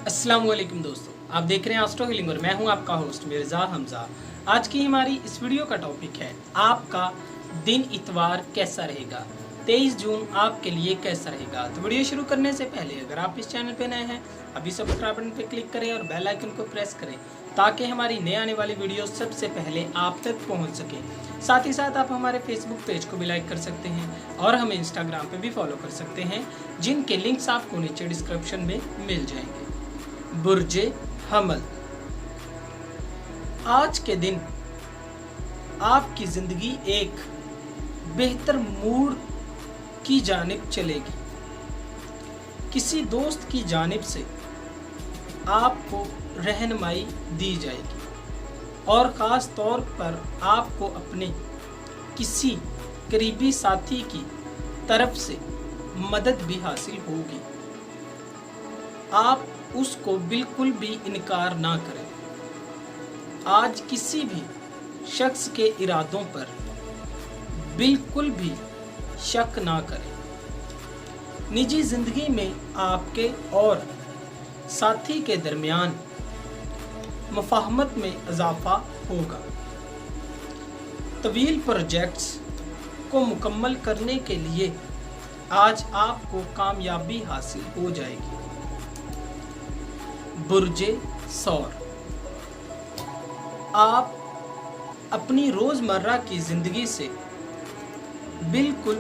अस्सलाम वालेकुम दोस्तों, आप देख रहे हैं एस्ट्रो हीलिंग और मैं हूं आपका होस्ट मिर्ज़ा हमजा। आज की हमारी इस वीडियो का टॉपिक है आपका दिन इतवार कैसा रहेगा। 23 जून आपके लिए कैसा रहेगा। तो वीडियो शुरू करने से पहले अगर आप इस चैनल पे नए हैं अभी सब्सक्राइब बटन पे क्लिक करें और बेल आइकन को प्रेस करें ताकि हमारी नए आने वाली वीडियो सबसे पहले आप तक पहुंच सके। साथ ही साथ आप हमारे फेसबुक पेज को भी लाइक कर सकते हैं और हमें इंस्टाग्राम पे भी फॉलो कर सकते हैं, जिनके लिंक्स आपको नीचे डिस्क्रिप्शन में मिल जाएंगे। बुर्जे हमल, आज के दिन आपकी जिंदगी एक बेहतर मूड की जानिब चलेगी। किसी दोस्त की जानिब से आपको रहनुमाई दी जाएगी और ख़ास तौर पर आपको अपने किसी करीबी साथी की तरफ से मदद भी हासिल होगी। आप उसको बिल्कुल भी इनकार ना करें। आज किसी भी शख्स के इरादों पर बिल्कुल भी शक ना करें। निजी जिंदगी में आपके और साथी के दरमियान मुफाहमत में इजाफा होगा। तवील प्रोजेक्ट्स को मुकम्मल करने के लिए आज आपको कामयाबी हासिल हो जाएगी। बुर्जे सौर, आप अपनी रोज़मर्रा की ज़िंदगी से बिल्कुल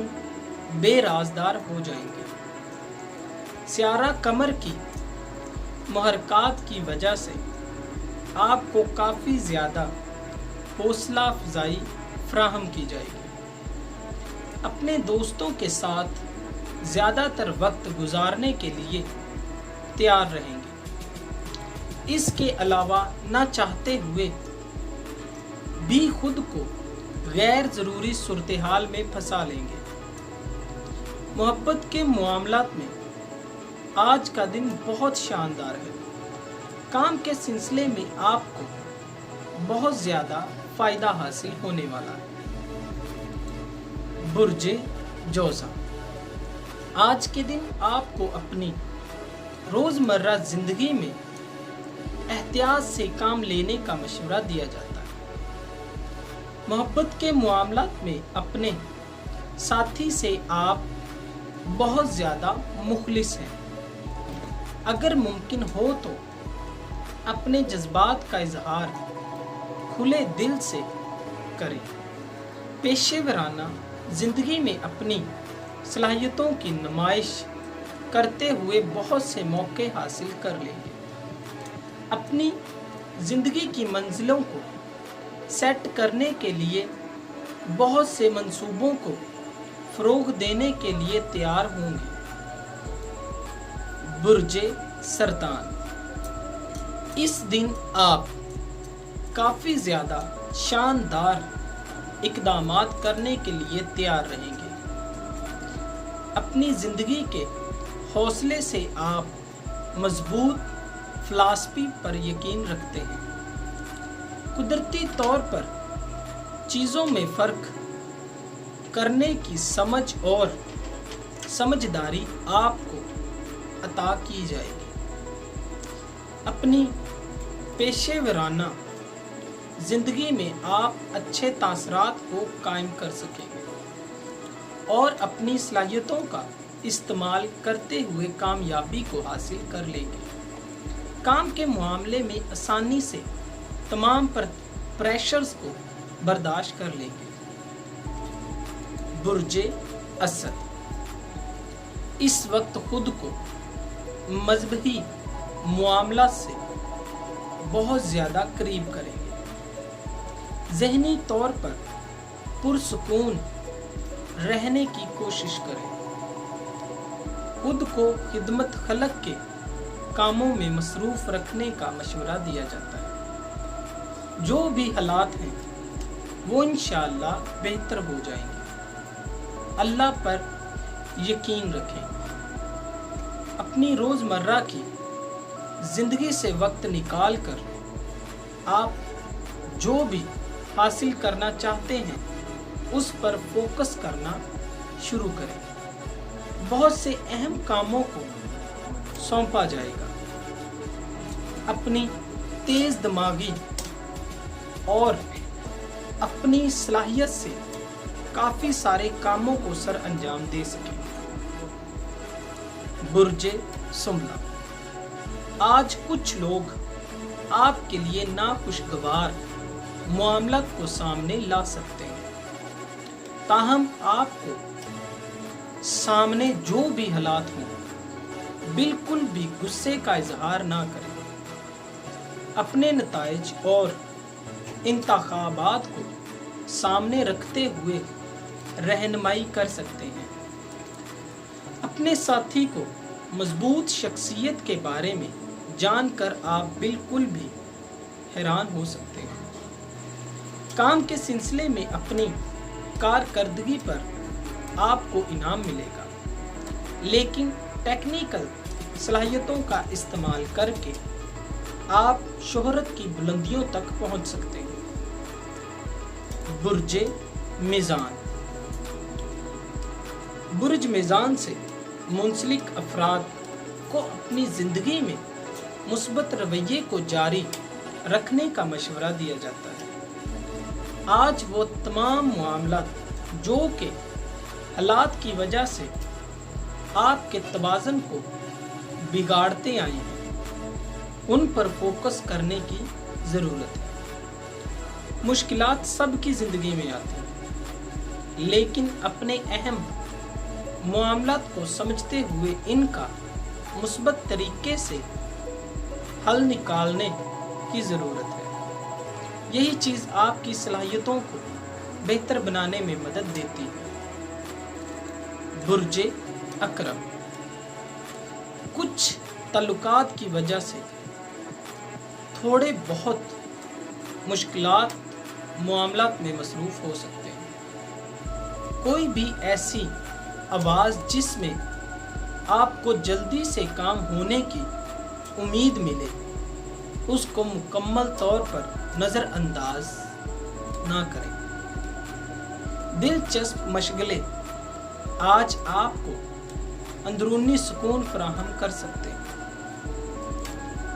बेराजदार हो जाएंगे। सियारा कमर की मुहरकात की वजह से आपको काफ़ी ज़्यादा हौसला अफजाई फ्राहम की जाएगी। अपने दोस्तों के साथ ज़्यादातर वक्त गुजारने के लिए तैयार रहेंगे। इसके अलावा ना चाहते हुए भी खुद को गैर ज़रूरी सूरत-ए-हाल में फंसा लेंगे। मोहब्बत के मामलात में आज का दिन बहुत शानदार है। काम के सिलसिले में आपको बहुत ज़्यादा फ़ायदा हासिल होने वाला है। बुर्जे जोज़ा, आज के दिन आपको अपनी रोज़मर्रा ज़िंदगी में एहतियात से काम लेने का मशवरा दिया जाता है। मोहब्बत के मामलात में अपने साथी से आप बहुत ज़्यादा मुखलिस हैं। अगर मुमकिन हो तो अपने जज्बात का इजहार खुले दिल से करें। पेशेवराना ज़िंदगी में अपनी सलाहियतों की नुमाइश करते हुए बहुत से मौके हासिल कर लेंगे। अपनी ज़िंदगी की मंजिलों को सेट करने के लिए बहुत से मंसूबों को फ़रोग़ देने के लिए तैयार होंगे। बुर्जे सरतान, इस दिन आप काफ़ी ज़्यादा शानदार इक़दामात करने के लिए तैयार रहेंगे। अपनी ज़िंदगी के हौसले से आप मज़बूत फ़िलासफ़ी पर यकीन रखते हैं। कुदरती तौर पर चीज़ों में फ़र्क करने की समझ और समझदारी आपको अता की जाएगी। अपनी पेशेवराना ज़िंदगी में आप अच्छे तासरात को कायम कर सकेंगे और अपनी सलाहियतों का इस्तेमाल करते हुए कामयाबी को हासिल कर लेंगे। काम के मामले में आसानी से तमाम प्रेशर्स को बर्दाश्त कर लेंगे। बुर्जे असद, इस वक्त खुद को मजहबी मामला से बहुत ज़्यादा करीब करेंगे। ज़हनी तौर पर पुरसुकून रहने की कोशिश करें। खुद को खिदमत खलक के कामों में मसरूफ़ रखने का मशवरा दिया जाता है। जो भी हालात हैं वो इंशाअल्लाह बेहतर हो जाएंगे। अल्लाह पर यकीन रखें। अपनी रोज़मर्रा की ज़िंदगी से वक्त निकाल कर आप जो भी हासिल करना चाहते हैं उस पर फोकस करना शुरू करें। बहुत से अहम कामों को सौंपा जाएगा। अपनी तेज दिमागी और अपनी सलाहियत से काफी सारे कामों को सर अंजाम दे सके। बुर्जे सुमला, आज कुछ लोग आपके लिए नाखुशगवार मामलात को सामने ला सकते हैं, ताहम आपको सामने जो भी हालात हों बिल्कुल भी गुस्से का इजहार ना करें। अपने नताइज और इंतखाबात को सामने रखते हुए रहनुमाई कर सकते हैं। अपने साथी को मजबूत शख्सियत के बारे में जानकर आप बिल्कुल भी हैरान हो सकते हैं। काम के सिलसिले में अपनी कारकर्दगी पर आपको इनाम मिलेगा, लेकिन टेक्निकल सलाहियतों का इस्तेमाल करके आप शोहरत की बुलंदियों तक पहुंच सकते हैं। बुर्जे मीज़ान, बुर्ज मीज़ान से मुंसलिक अफराद को अपनी ज़िंदगी में मुस्बत रवैये को जारी रखने का मशवरा दिया जाता है। आज वो तमाम मामलात जो कि हालात की वजह से आपके तवाज़ुन को बिगाड़ते आए हैं, उन पर फोकस करने की ज़रूरत है। मुश्किलात सबकी ज़िंदगी में आती हैं, लेकिन अपने अहम मामलात को समझते हुए इनका मुस्बत तरीके से हल निकालने की ज़रूरत है। यही चीज़ आपकी सलाहियतों को बेहतर बनाने में मदद देती है। बुर्जे अकरम, कुछ ताल्लुकात की वजह से थोड़े बहुत मुश्किलात मामलात में मसरूफ़ हो सकते हैं। कोई भी ऐसी आवाज़ जिसमें आपको जल्दी से काम होने की उम्मीद मिले, उसको मुकम्मल तौर पर नज़रअंदाज ना करें। दिलचस्प मशगले आज आपको अंदरूनी सुकून फराहम कर सकते हैं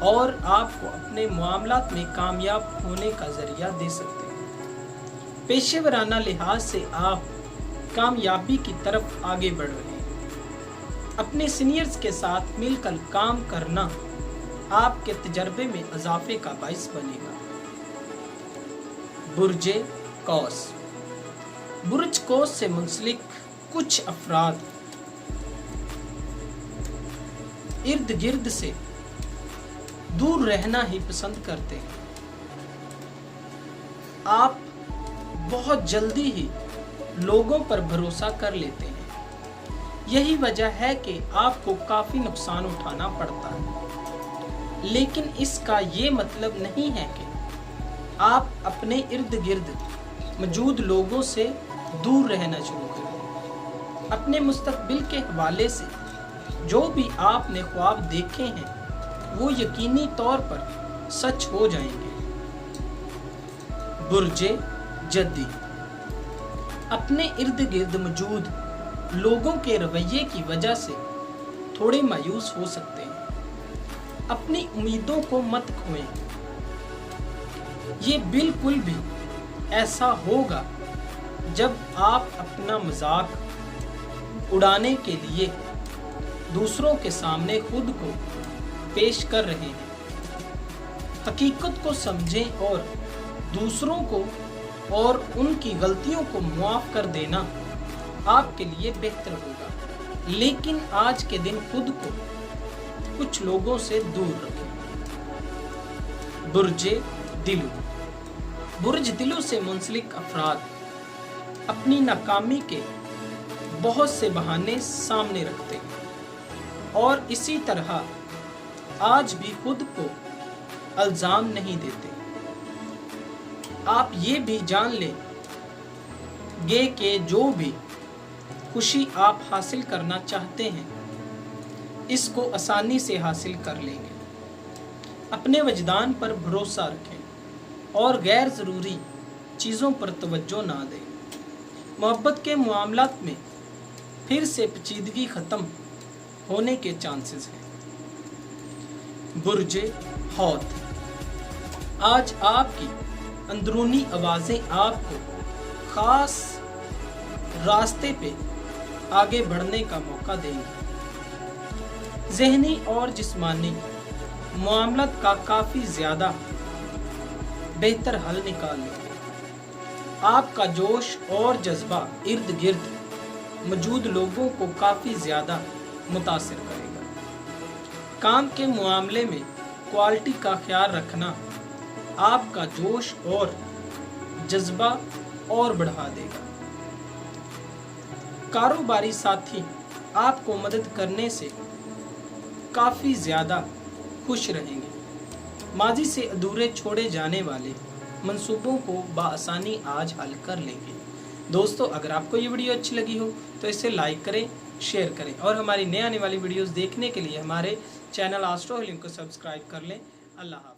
और आपको अपने मामलात में कामयाब होने का ज़रिया दे सकते हैं। पेशेवराना लिहाज से आप कामयाबी की तरफ आगे बढ़ रहे हैं। अपने सीनियर्स के साथ मिलकर काम करना आपके तजर्बे में इजाफे का बाइस बनेगा। बुर्जे कौस, बुर्ज कौस से मुंसलिक कुछ अफराद इर्द गिर्द से दूर रहना ही पसंद करते हैं। आप बहुत जल्दी ही लोगों पर भरोसा कर लेते हैं। यही वजह है कि आपको काफ़ी नुकसान उठाना पड़ता है, लेकिन इसका ये मतलब नहीं है कि आप अपने इर्द गिर्द मौजूद लोगों से दूर रहना शुरू करें। अपने मुस्तकबिल के हवाले से जो भी आपने ख्वाब देखे हैं वो यकीनी तौर पर सच हो जाएंगे। बुर्जे जद्दी, अपने इर्द गिर्द मौजूद लोगों के रवैये की वजह से थोड़े मायूस हो सकते हैं। अपनी उम्मीदों को मत खोएं। ये बिल्कुल भी ऐसा होगा जब आप अपना मजाक उड़ाने के लिए दूसरों के सामने खुद को पेश कर रहे हैं। हकीकत को समझें और दूसरों को और उनकी गलतियों को मुआफ कर देना आपके लिए बेहतर होगा, लेकिन आज के दिन खुद को कुछ लोगों से दूर रखें। बुर्जे दिलू, बुर्ज दिलू से मुंसलिक अफराद अपनी नाकामी के बहुत से बहाने सामने रखते हैं और इसी तरह आज भी खुद को इल्जाम नहीं देते। आप ये भी जान लें गे कि जो भी खुशी आप हासिल करना चाहते हैं इसको आसानी से हासिल कर लेंगे। अपने वजदान पर भरोसा रखें और गैर ज़रूरी चीज़ों पर तवज्जो ना दें। मोहब्बत के मामलात में फिर से पेचीदगी ख़त्म होने के चांसेस हैं। बुर्जे हौत। आज आपकी अंदरूनी आवाज़ें आपको ख़ास रास्ते पे आगे बढ़ने का मौका देंगी। ज़हनी और जिस्मानी मामलात का काफ़ी ज़्यादा बेहतर हल निकाल लेंगे। आपका जोश और जज्बा इर्द गिर्द मौजूद लोगों को काफ़ी ज़्यादा मुतासिर करेगा। काम के मामले में क्वालिटी का ख्याल रखना आपका जोश और जज्बा और बढ़ा देगा। कारोबारी साथी आपको मदद करने से काफ़ी ज़्यादा खुश रहेंगे। माजी से अधूरे छोड़े जाने वाले मंसूबों को बआसानी आज हल कर लेंगे। दोस्तों, अगर आपको ये वीडियो अच्छी लगी हो तो इसे लाइक करें, शेयर करें और हमारी नई आने वाली वीडियोस देखने के लिए हमारे चैनल एस्ट्रो हीलिंग को सब्सक्राइब कर लें। अल्लाह हाफ़िज़।